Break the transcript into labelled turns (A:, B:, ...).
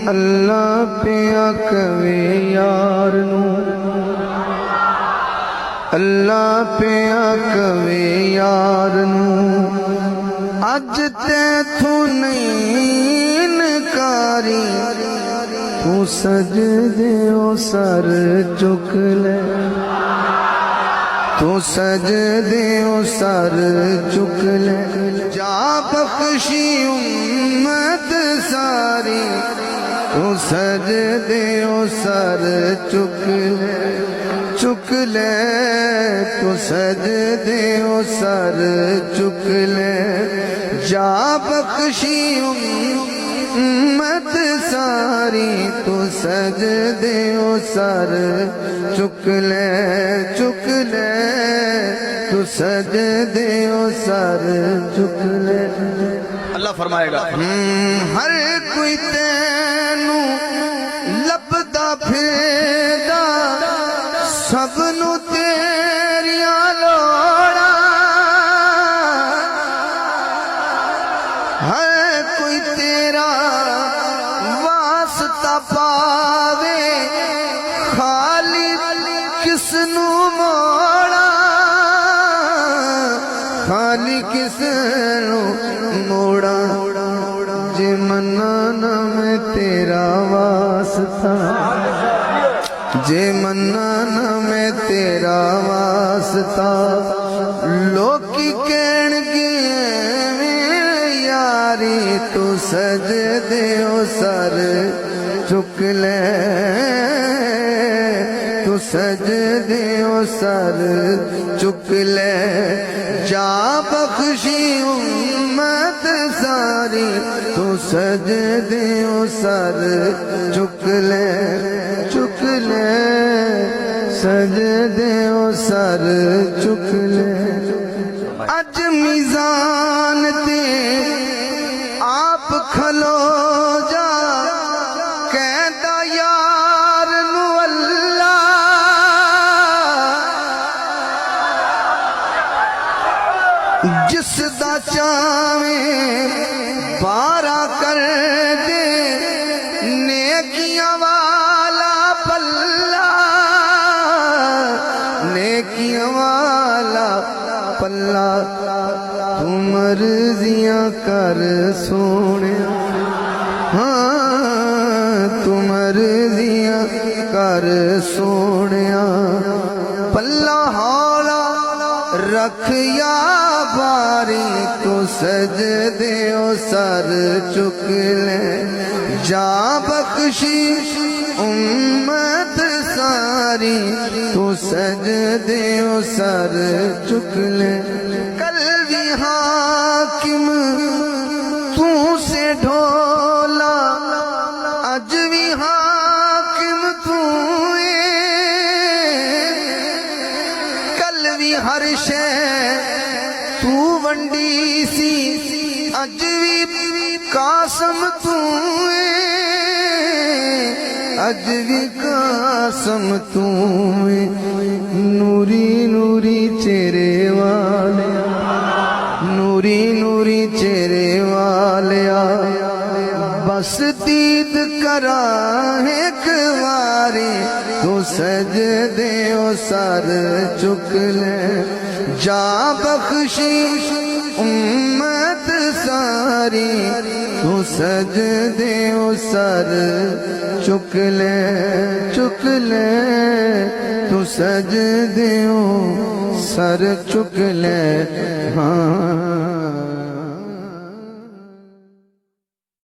A: اللہ پیا کہے یار نو اللہ پیا کہے یار نو اج تیتھوں نہیں انکاری تو سجدے او سر چک لے تو سجدے او سر چک لے جا بخشی امت ساری تو سجدے او سر چک لے تو سجدے او سر چک لے جا بخشی امت ساری تو سجدے او سر چک لے تو سجدے او سر چک لے
B: اللہ فرمائے گا
A: ہر کوئی تینوں لبدا پھیدا سب نو تیریاں لوڑا ہر کوئی تیرا واسطہ پاوے خالی کس نو موڑا خالی کس نو موڑا جے منانا میں تیرا واسطہ جے منانا میں تیرا واسطہ لوکی کہن گے یاری تو سجدے او سر چک لے تو سجدے او سر چک لے جا بخشی امت ساری تو سجدے او سر چک لے سجدے او سر چک لے اج میزان تے آپ کھلو جا کہندا یار نو اللہ جس دا چاویں بارا کر دے نیکیاں والا پلہ نیکیاں والا پلہ تو مرضیاں کر سونیا ہاں تو مرضیاں کر سونیا پلہ ہولا رکھ یا باری تو سجدے او سر چک لے جا بخشی امت ساری تو سجدے او سر چک لے کل بھی حاکم تو سے ڈھولا اج بھی حاکم تو کل بھی ہر شے تو ونڈی سی اج بھی قاسم تو اج بھی قاسم تو نوری نوری چہرے والیا نوری نوری چہرے والیا بس دید کرا ایک واری تو سجدے او سر چک لے جا بخشی امت ساری تو سجدے او سر چک لے تو سجدے او سر چک لے ہاں